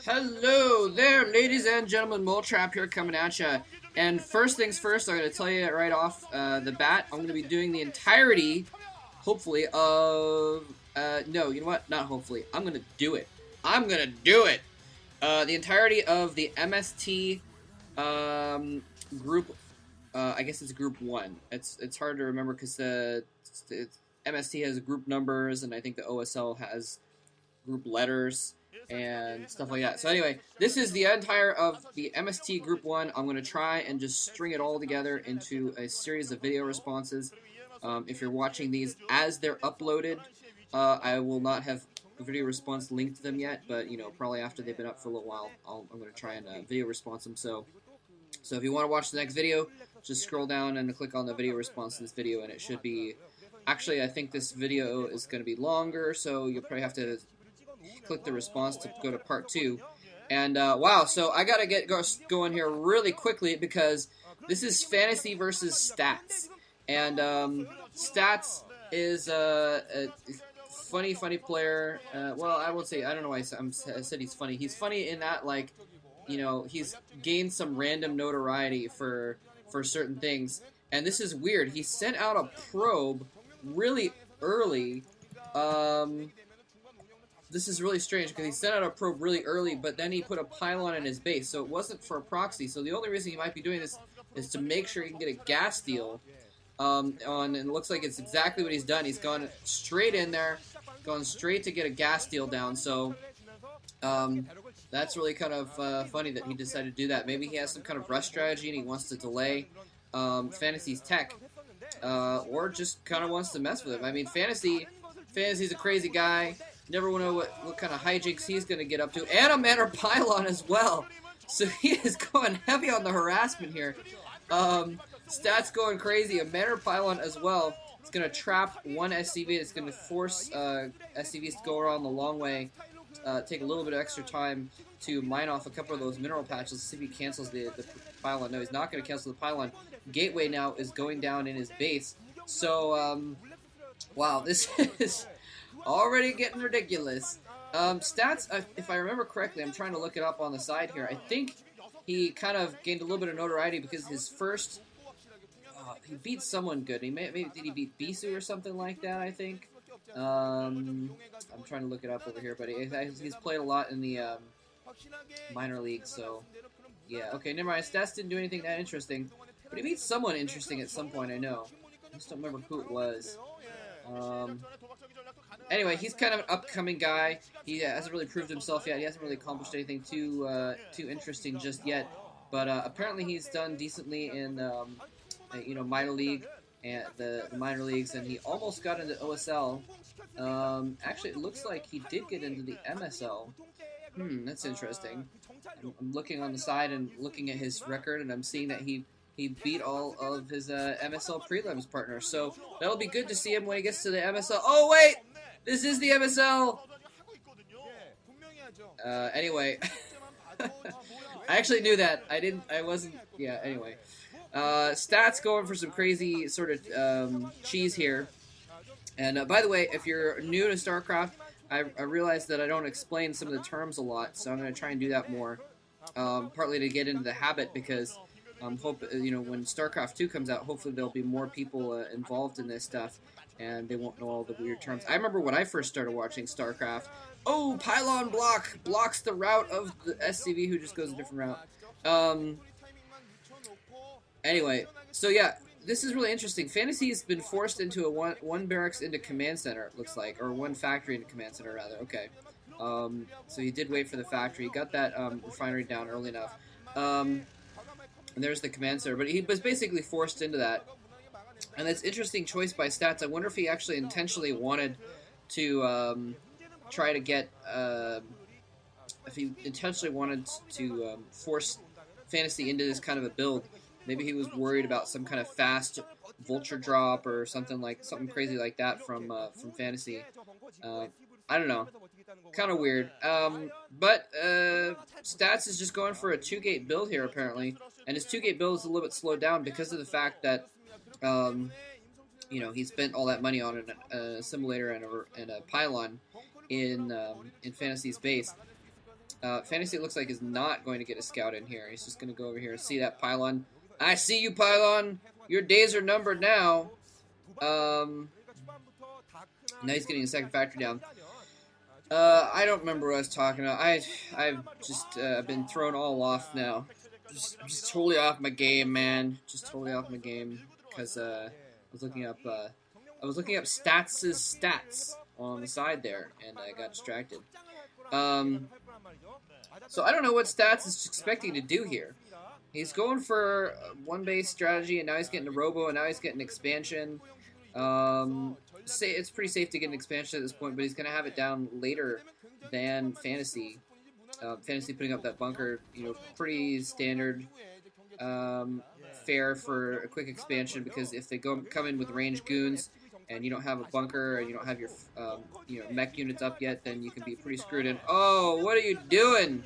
Hello there, ladies and gentlemen. Moletrap here coming at ya. And first things first, I'm going to tell you right off the bat, I'm going to be doing the entirety, hopefully, of... no, you know what? Not hopefully. I'm going to do it. I'm going to do it! The entirety of the MST group... I guess it's group 1. It's hard to remember because MST has group numbers, and I think the OSL has group letters and stuff like that. So anyway, this is the entire of the MST Group 1. I'm going to try and just string it all together into a series of video responses. If you're watching these as they're uploaded, I will not have a video response linked to them yet, but probably after they've been up for a little while, I'm going to try and video response them. So if you want to watch the next video, just scroll down and click on the video response to this video, and it should be... Actually, I think this video is going to be longer, so you'll probably have to click the response to go to part 2. And wow, so I gotta get going here really quickly because this is fantasy versus stats. And stats is a funny player. Well, I won't say, I don't know why I said he's funny. He's funny in that, like, he's gained some random notoriety for certain things. And this is weird. He sent out a probe really early. This is really strange because he sent out a probe really early, but then he put a pylon in his base, so it wasn't for a proxy. So the only reason he might be doing this is to make sure he can get a gas deal. And it looks like it's exactly what he's done. He's gone straight in there, gone straight to get a gas deal down. So that's really kind of funny that he decided to do that. Maybe he has some kind of rush strategy and he wants to delay Fantasy's tech, or just kind of wants to mess with him. I mean, Fantasy's a crazy guy. Never know what kind of hijinks he's going to get up to. And a Manor Pylon as well. So he is going heavy on the harassment here. Stats going crazy. A Manor Pylon as well. It's going to trap one SCV. It's going to force SCVs to go around the long way. Take a little bit of extra time to mine off a couple of those mineral patches. Let's see if he cancels the pylon. No, he's not going to cancel the pylon. Gateway now is going down in his base. So, wow, this is already getting ridiculous. Stats, if I remember correctly, I'm trying to look it up on the side here. I think he kind of gained a little bit of notoriety because his first... he beat someone good. Maybe did he beat Bisu or something like that, I think? I'm trying to look it up over here, but he's played a lot in the minor league, so... Yeah, okay, never mind. Stats didn't do anything that interesting. But he beat someone interesting at some point, I know. I just don't remember who it was. Anyway, he's kind of an upcoming guy. He hasn't really proved himself yet. He hasn't really accomplished anything too interesting just yet. But apparently he's done decently in minor league and the minor leagues, and he almost got into OSL. Actually, it looks like he did get into the MSL. That's interesting. I'm looking on the side and looking at his record, and I'm seeing that he beat all of his MSL prelims partners. So that'll be good to see him when he gets to the MSL. Oh, wait! This is the MSL! Anyway. I actually knew that. Yeah, anyway. Stats going for some crazy sort of cheese here. And by the way, if you're new to StarCraft, I realize that I don't explain some of the terms a lot, so I'm going to try and do that more. Partly to get into the habit, because when StarCraft 2 comes out, hopefully there'll be more people involved in this stuff, and they won't know all the weird terms. I remember when I first started watching StarCraft, oh, pylon blocks the route of the SCV who just goes a different route. Anyway, so yeah, this is really interesting. Fantasy has been forced into a one barracks into command center, it looks like, or one factory into command center, rather. Okay. So he did wait for the factory. He got that refinery down early enough. And there's the command center, but he was basically forced into that. And that's interesting choice by Stats. I wonder if he actually intentionally wanted to try to get... if he intentionally wanted to force Fantasy into this kind of a build. Maybe he was worried about some kind of fast vulture drop or something crazy like that from Fantasy. I don't know. Kind of weird. But Stats is just going for a 2-gate build here, apparently. And his 2-gate build is a little bit slowed down because of the fact that, he spent all that money on a simulator and a pylon in Fantasy's base. Fantasy looks like is not going to get a scout in here. He's just going to go over here and see that pylon. I see you, pylon. Your days are numbered now. Now he's getting a second factory down. I don't remember what I was talking about. I've just been thrown all off now. Just totally off my game, man. Just totally off my game because I was looking up stats on the side there, and I got distracted. So I don't know what Stats is expecting to do here. He's going for one base strategy, and now he's getting a robo, and now he's getting expansion. It's pretty safe to get an expansion at this point, but he's going to have it down later than Fantasy. Fantasy putting up that bunker, pretty standard, fair for a quick expansion, because if they come in with ranged goons and you don't have a bunker and you don't have your mech units up yet, then you can be pretty screwed in. Oh, what are you doing?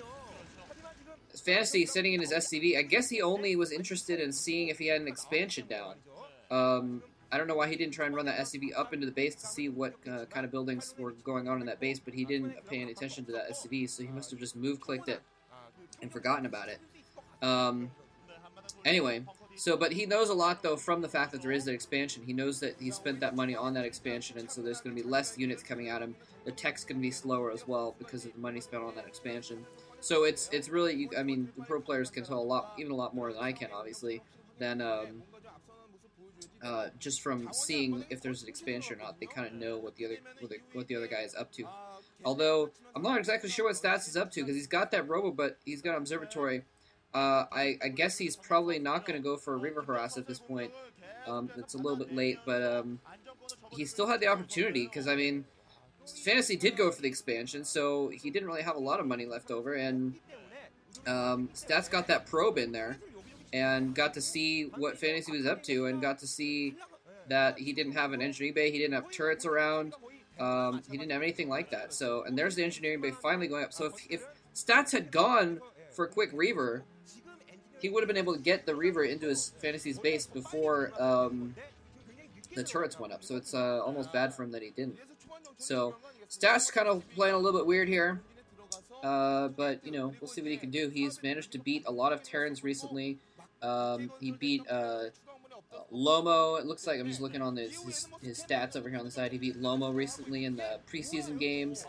Fantasy sending in his SCV. I guess he only was interested in seeing if he had an expansion down. I don't know why he didn't try and run that SCV up into the base to see what kind of buildings were going on in that base, but he didn't pay any attention to that SCV, so he must have just clicked it and forgotten about it. Anyway, but he knows a lot, though, from the fact that there is that expansion. He knows that he spent that money on that expansion, and so there's going to be less units coming at him. The tech's going to be slower as well because of the money spent on that expansion. So it's really, the pro players can tell a lot more than I can, obviously, than just from seeing if there's an expansion or not. They kind of know what the other guy is up to. Although I'm not exactly sure what Stats is up to, because he's got that robo, but he's got observatory. I guess he's probably not going to go for a Reaver Harass at this point. It's a little bit late, but he still had the opportunity, because Fantasy did go for the expansion, so he didn't really have a lot of money left over, and Stats got that probe in there and got to see what Fantasy was up to, and got to see that he didn't have an engineering bay, he didn't have turrets around, he didn't have anything like that. So, and there's the engineering bay finally going up. So if Stats had gone for a quick Reaver, he would have been able to get the Reaver into his Fantasy's base before the turrets went up. So it's almost bad for him that he didn't. So Stats kind of playing a little bit weird here. But, we'll see what he can do. He's managed to beat a lot of Terrans recently. He beat Lomo. It looks like, I'm just looking on his stats over here on the side. He beat Lomo recently in the preseason games.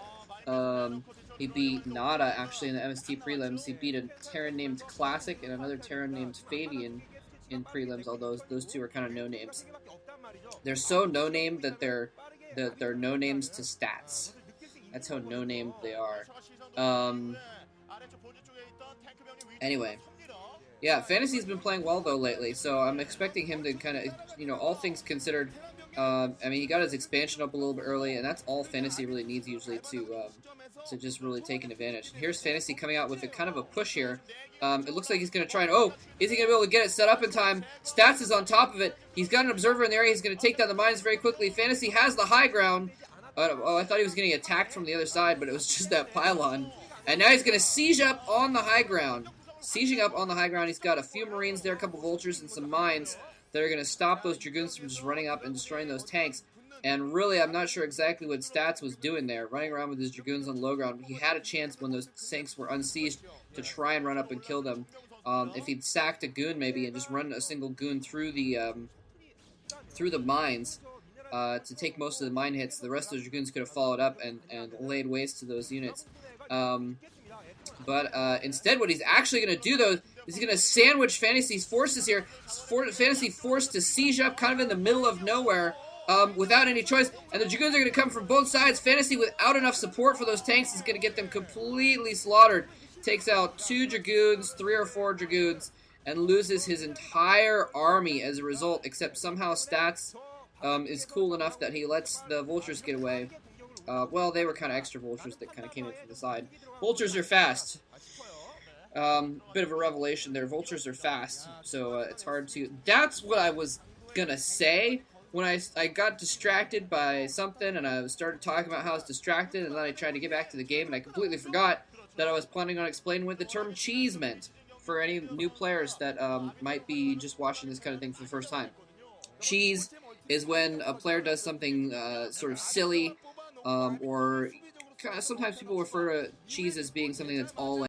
He beat Nada, actually, in the MST prelims. He beat a Terran named Classic and another Terran named Fabian in prelims, although those two are kind of no-names. They're so no-name that they're no-names to Stats. That's how no-named they are. Anyway. Yeah, Fantasy's been playing well, though, lately, so I'm expecting him to kind of, all things considered, he got his expansion up a little bit early, and that's all Fantasy really needs, usually, to just really take an advantage. Here's Fantasy coming out with a kind of a push here. It looks like he's going to try and, is he going to be able to get it set up in time? Stats is on top of it. He's got an observer in the area. He's going to take down the mines very quickly. Fantasy has the high ground. I thought he was getting attacked from the other side, but it was just that pylon. And now he's going to siege up on the high ground. Sieging up on the high ground, he's got a few Marines there, a couple Vultures, and some mines that are going to stop those Dragoons from just running up and destroying those tanks. And really, I'm not sure exactly what Stats was doing there, running around with his Dragoons on the low ground. He had a chance when those tanks were unsieged to try and run up and kill them. If he'd sacked a Goon, maybe, and just run a single Goon through the mines to take most of the mine hits, the rest of the Dragoons could have followed up and laid waste to those units. But instead, what he's actually going to do, though, is he's going to sandwich Fantasy's forces here. Fantasy forced to siege up kind of in the middle of nowhere without any choice. And the Dragoons are going to come from both sides. Fantasy, without enough support for those tanks, is going to get them completely slaughtered. Takes out 2 Dragoons, 3 or 4 Dragoons, and loses his entire army as a result, except somehow Stats is cool enough that he lets the Vultures get away. Well, they were kind of extra Vultures that kind of came in from the side. Vultures are fast. Bit of a revelation there. Vultures are fast, so it's hard to... That's what I was gonna say when I got distracted by something, and I started talking about how I was distracted, and then I tried to get back to the game, and I completely forgot that I was planning on explaining what the term cheese meant for any new players that might be just watching this kind of thing for the first time. Cheese is when a player does something sort of silly, or sometimes people refer to cheese as being something that's all